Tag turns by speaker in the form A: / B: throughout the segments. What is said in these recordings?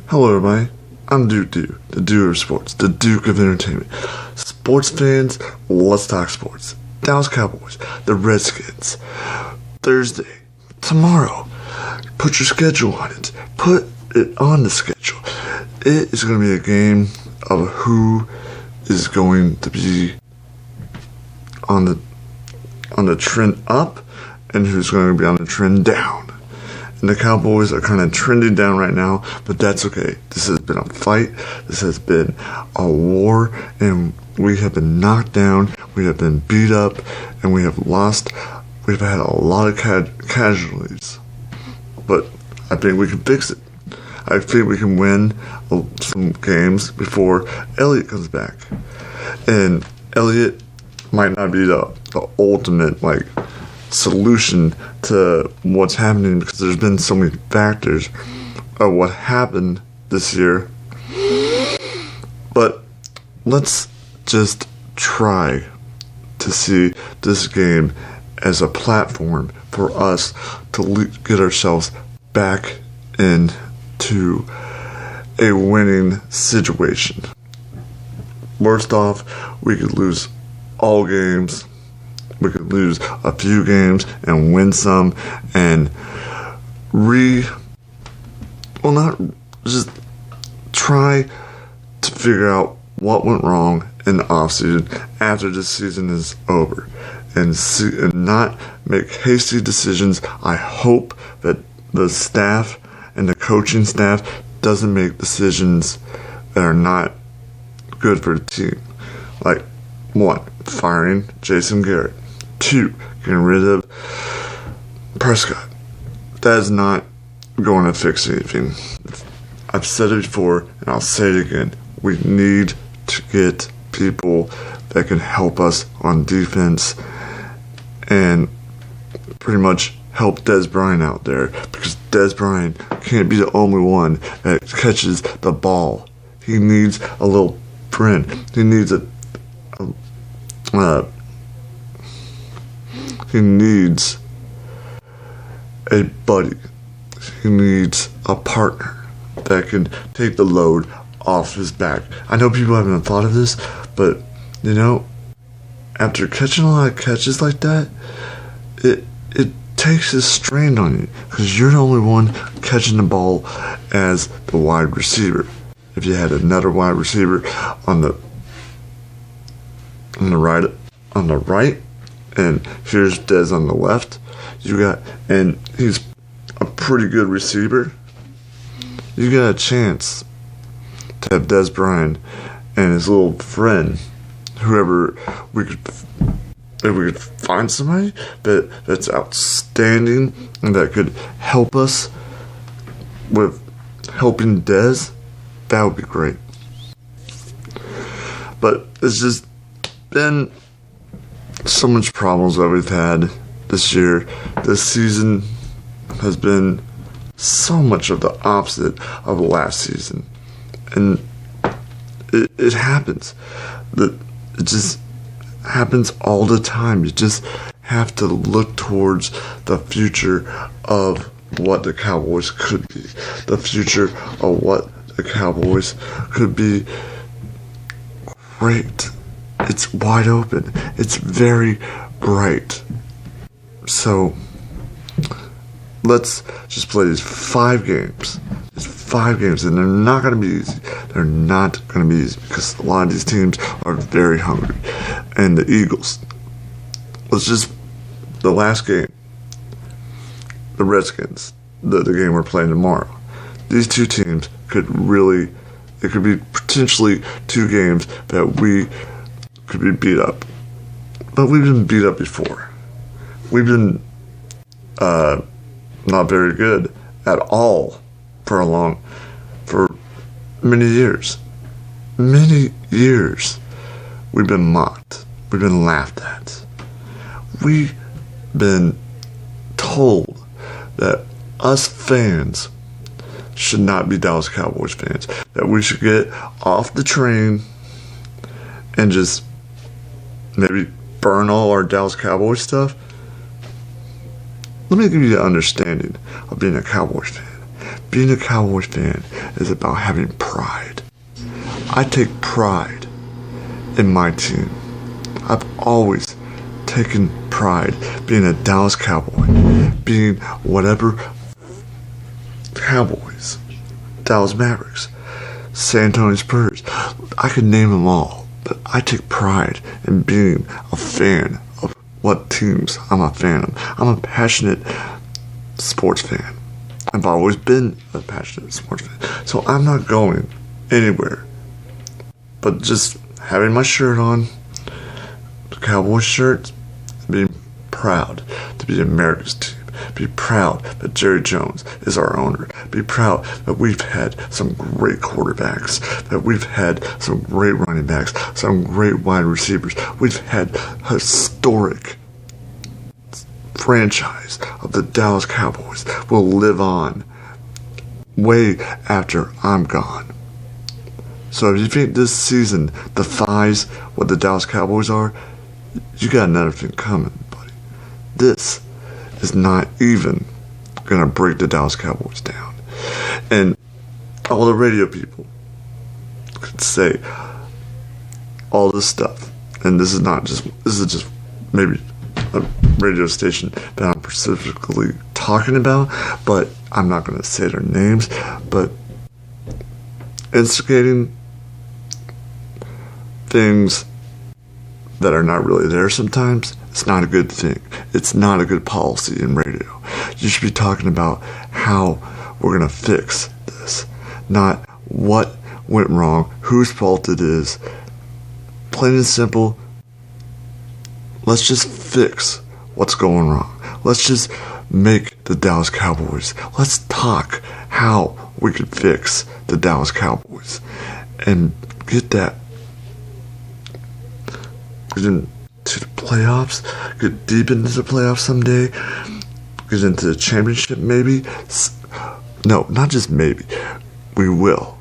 A: Hello everybody, I'm Duke, the Duke of Sports, the Duke of Entertainment. Sports fans, let's talk sports. Dallas Cowboys, the Redskins. Thursday, tomorrow. Put your schedule on it. Put it on the schedule. It is going to be a game of who is going to be on the trend up and who's going to be on the trend down. And the Cowboys are kind of trending down right now, but that's okay. This has been a fight. This has been a war, and we have been knocked down. We have been beat up, and we have lost. We've had a lot of casualties, but I think we can fix it. I think we can win some games before Elliott comes back. And Elliott might not be the ultimate, solution to what's happening, because there's been so many factors of what happened this year. But let's just try to see this game as a platform for us to get ourselves back into a winning situation. Worst off, we could lose all games. We could lose a few games and win some and just try to figure out what went wrong in the offseason after this season is over and not make hasty decisions. I hope that the staff and the coaching staff doesn't make decisions that are not good for the team. Like, 1, firing Jason Garrett. 2, getting rid of Prescott. That is not going to fix anything. I've said it before, and I'll say it again. We need to get people that can help us on defense and pretty much help Dez Bryant out there, because Dez Bryant can't be the only one that catches the ball. He needs a little friend. He needs He needs a buddy. He needs a partner that can take the load off his back. I know people haven't thought of this, but, after catching a lot of catches like that, it takes a strain on you, because you're the only one catching the ball as the wide receiver. If you had another wide receiver on the right, and here's Dez on the left, and he's a pretty good receiver, you got a chance to have Dez Bryant and his little friend, if we could find somebody that's outstanding and that could help us with helping Dez, that would be great. But it's just been so much problems that we've had this year. This season has been so much of the opposite of the last season, and it happens. It just happens all the time. You just have to look towards the future of what the Cowboys could be. The future of what the Cowboys could be. Great. It's wide open. It's very bright. So let's just play these 5 games. It's 5 games, and they're not going to be easy. They're not going to be easy, because a lot of these teams are very hungry. And the Eagles. The last game, the Redskins, the game we're playing tomorrow. These two teams could be potentially 2 games that we could be beat up. But we've been beat up before. We've been not very good at all for many years. Many years we've been mocked. We've been laughed at. We've been told that us fans should not be Dallas Cowboys fans. That we should get off the train and just maybe burn all our Dallas Cowboys stuff. Let me give you the understanding of being a Cowboys fan. Being a Cowboys fan is about having pride. I take pride in my team. I've always taken pride being a Dallas Cowboy, being whatever Cowboys, Dallas Mavericks, San Antonio Spurs. I could name them all, but I take pride in being a fan of what teams I'm a fan of. I'm a passionate sports fan. I've always been a passionate sports fan. So I'm not going anywhere but just having my shirt on, the Cowboys shirt, being proud to be America's team. Be proud that Jerry Jones is our owner. Be proud that we've had some great quarterbacks, that we've had some great running backs, some great wide receivers. We've had a historic franchise of the Dallas Cowboys will live on way after I'm gone. So if you think this season defies what the Dallas Cowboys are, you got another thing coming, buddy. This is not even gonna break the Dallas Cowboys down. And all the radio people could say all this stuff, and this is just maybe a radio station that I'm specifically talking about, but I'm not gonna say their names, but instigating things that are not really there sometimes, it's not a good thing. It's not a good policy in radio. You should be talking about how we're going to fix this, not what went wrong, whose fault it is. Plain and simple, let's just fix what's going wrong. Let's just make the Dallas Cowboys. Let's talk how we can fix the Dallas Cowboys and get that. Get into the playoffs, get deep into the playoffs someday, get into the championship maybe. No, not just maybe. We will.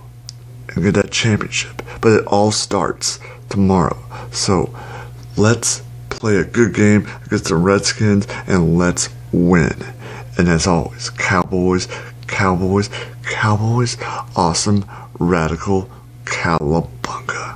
A: And get that championship. But it all starts tomorrow. So let's play a good game against the Redskins and let's win. And as always, Cowboys, Cowboys, Cowboys, awesome, radical, cowabunga.